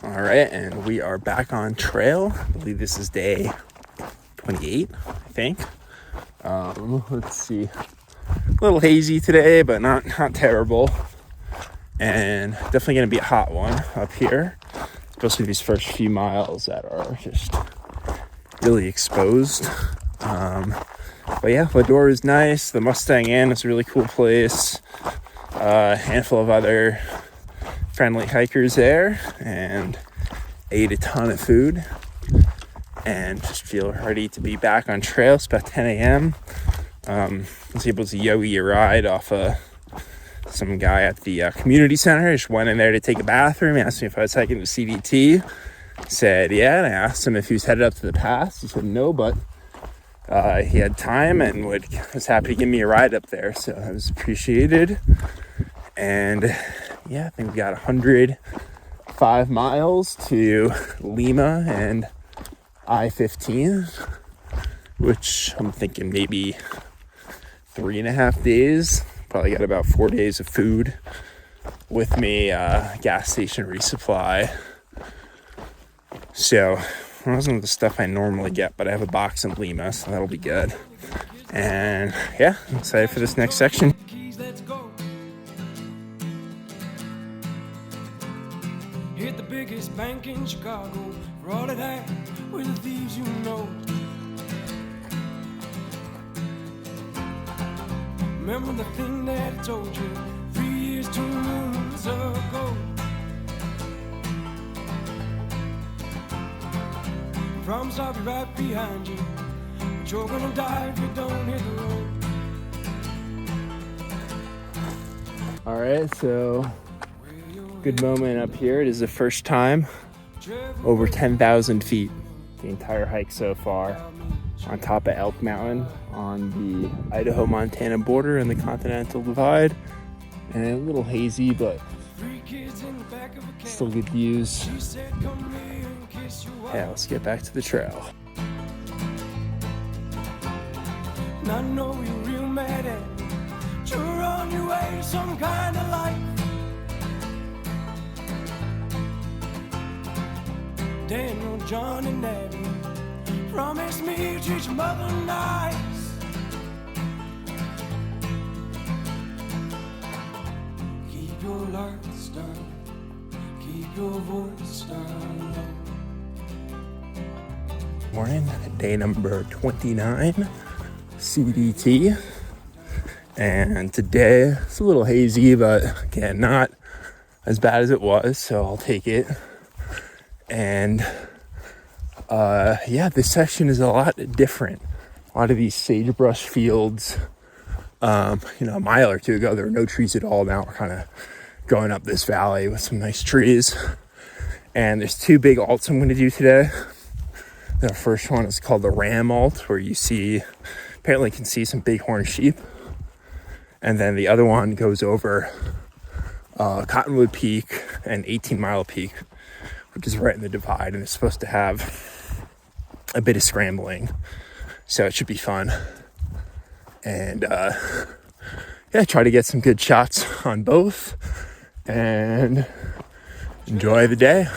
All right, and we are back on trail. I believe this is day 28, I think. Let's see. A little hazy today, but not terrible. And definitely going to be a hot one up here, especially these first few miles that are just really exposed. But yeah, Leadore is nice. The Mustang Inn is a really cool place. A handful of other friendly hikers there, and ate a ton of food and just feel ready to be back on trail. It's about 10 a.m. I was able to yogi a ride off some guy at the community center. I just went in there to take a bathroom. He asked me if I was hiking to CDT. Said yeah, and I asked him if he was headed up to the pass. He said no, but he had time and was happy to give me a ride up there, so it was appreciated. And yeah, I think we got 105 miles to Lima and I-15, which I'm thinking maybe 3.5 days. Probably got about 4 days of food with me, gas station resupply. So it wasn't the stuff I normally get, but I have a box in Lima, so that'll be good. And yeah, I'm excited for this next section. Hit the biggest bank in Chicago for all it had with the thieves you know. Remember the thing that I told you 3 years, 2 moons ago. Promise I'll be right behind you, but you're gonna die if you don't hit the road. All right, so good moment up here. It is the first time over 10,000 feet the entire hike so far, on top of Elk Mountain on the Idaho-Montana border in the Continental Divide. And a little hazy, but still good views. Yeah, let's get back to the trail. I know you're real mad at me. You're on your way to some kind of life. Daniel, John, and Abby promise me you treat your mother nice. Keep your lights down, keep your voice down low. Morning, day number 29, CDT. And today it's a little hazy, but again, not as bad as it was, so I'll take it. And yeah, this section is a lot different. A lot of these sagebrush fields. A mile or two ago there were no trees at all. Now we're kind of going up this valley with some nice trees. And there's 2 big alts I'm going to do today. The first one is called the Ram alt, where you apparently can see some bighorn sheep. And then the other one goes over Cottonwood Peak and 18-Mile Peak, which is right in the divide, and it's supposed to have a bit of scrambling, so it should be fun. And yeah, try to get some good shots on both and enjoy the day.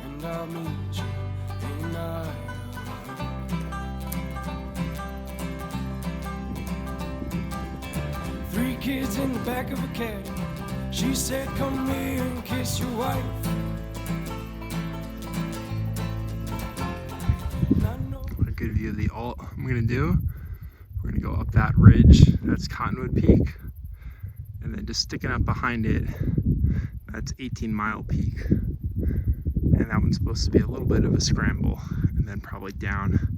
And I'll meet you in Iowa. 3 kids in the back of a cab. She said, come here and kiss your wife. What a good view of the alt I'm gonna do. We're gonna go up that ridge, that's Cottonwood Peak, and then just sticking up behind it, that's 18-Mile Peak. And that one's supposed to be a little bit of a scramble, and then probably down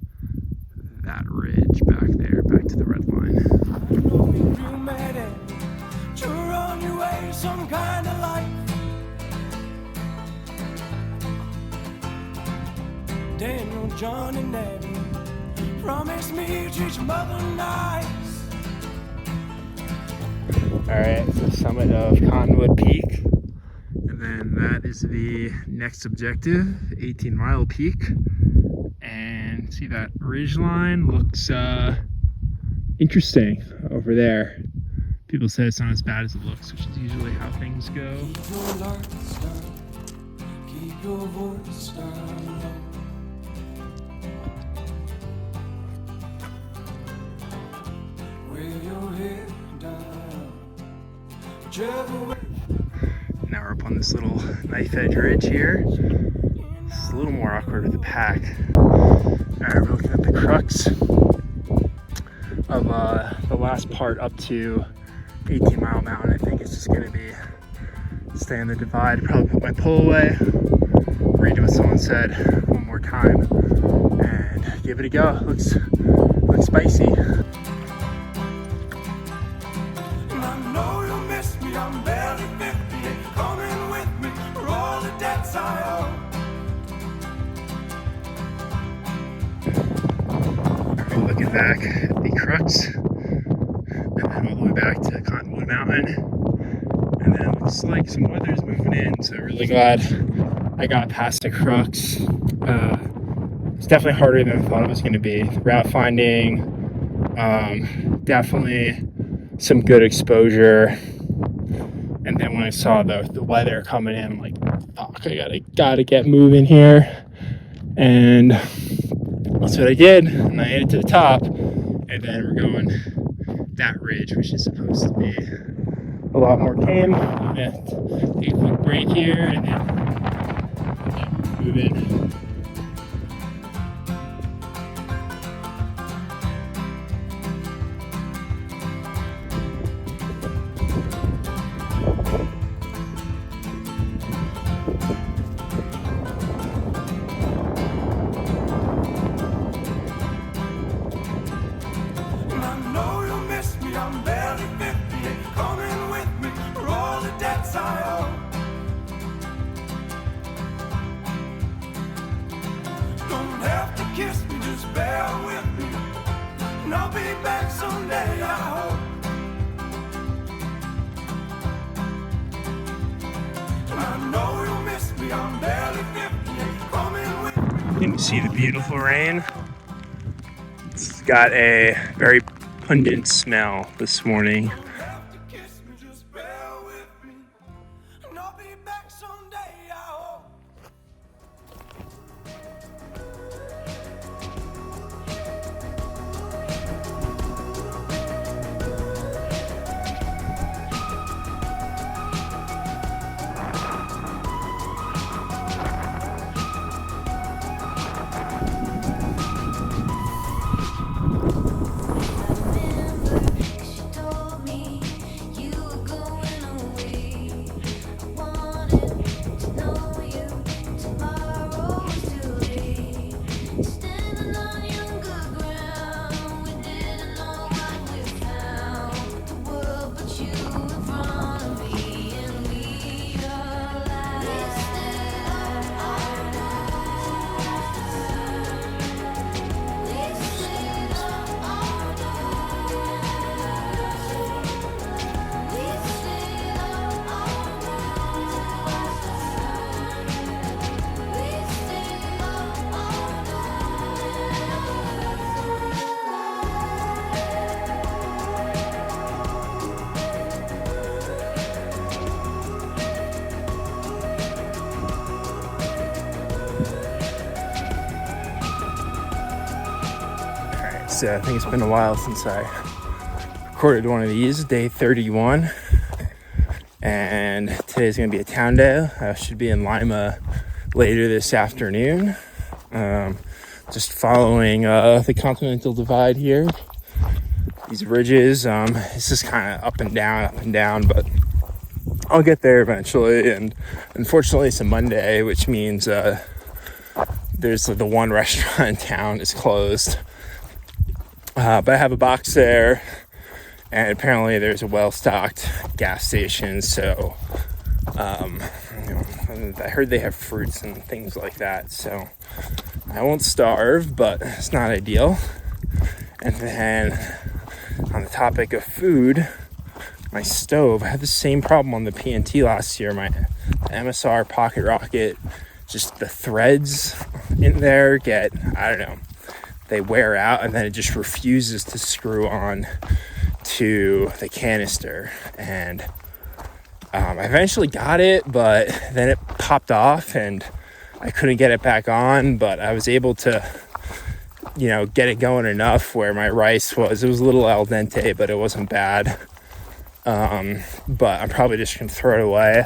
that ridge back there, back to the red line. I know you're real mad at me. You're on your way to some kind of life. Daniel, John, and Abby promise me you treat your mother nice. Alright, so summit of Cottonwood Peak. And then that is the next objective, 18-Mile Peak. And see that ridge line looks interesting over there. People say it's not as bad as it looks, which is usually how things go. Keep your lights down, your voice down low. With your head down, whichever way. Now we're up on this little knife edge ridge here. It's a little more awkward with the pack. Alright, we're looking at the crux of the last part up to 18-Mile Mountain. I think it's just going to be stay in the divide, probably put my pole away, read what someone said one more time, and give it a go. Looks spicy. I know you miss me, I'm barely 50. Coming with me for all the debts I owe. Alright, looking back at the crux, and then all the way back to Cottonwood Mountain, and then it looks like some weather's moving in, so really glad I got past the crux. It's definitely harder than I thought it was going to be. The route finding, definitely some good exposure, and then when I saw the weather coming in, I'm like, fuck, I gotta get moving here, and that's what I did, and I made it to the top, and then we're going that ridge, which is supposed to be a lot more tame. I'm gonna take a quick break here and then move in. And I know you miss me, I'm barely 50. Coming with me for all the debts I owe. Don't have to kiss me, just bear with me. And I'll be back someday, I hope. And I know you miss me, I'm barely 50. Coming with me. You can see the beautiful rain. It's got a very pungent smell this morning. Don't have to kiss me, just bear with me. And I'll be back someday, I hope. She told me you were going away. I wanted to know you. Tomorrow's too late. Standing on your good ground, we didn't know what we found. The world put you in front of me, and we alive. We stayed up all night. We stayed up all night. We stayed up all night. We stayed up Alright, so I think it's been a while since I recorded one of these, day 31. And today's gonna be a town day. I should be in Lima later this afternoon. Just following the Continental Divide here. These ridges, it's just kind of up and down, but I'll get there eventually. And unfortunately, it's a Monday, which means there's the one restaurant in town is closed. But I have a box there, and apparently there's a well-stocked gas station, so I heard they have fruits and things like that, so I won't starve, but it's not ideal. And then on the topic of food, my stove, I had the same problem on the PNT last year. My MSR Pocket Rocket, just the threads in there get, I don't know, they wear out, and then it just refuses to screw on to the canister. And I eventually got it, but then it popped off, and I couldn't get it back on, but I was able to, you know, get it going enough where my rice was, it was a little al dente, but it wasn't bad. But I'm probably just gonna throw it away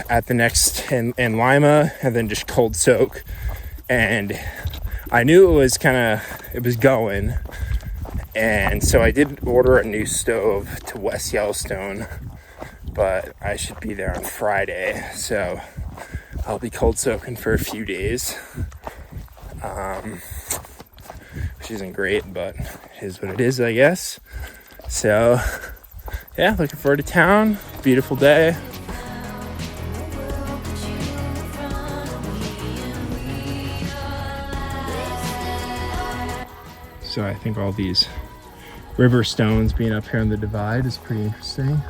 at the next in Lima, and then just cold soak. And I knew it was going, and so I did order a new stove to West Yellowstone, but I should be there on Friday, so I'll be cold soaking for a few days, which isn't great, but it is what it is, I guess. So yeah, looking forward to town. Beautiful day. So I think all these river stones being up here on the divide is pretty interesting.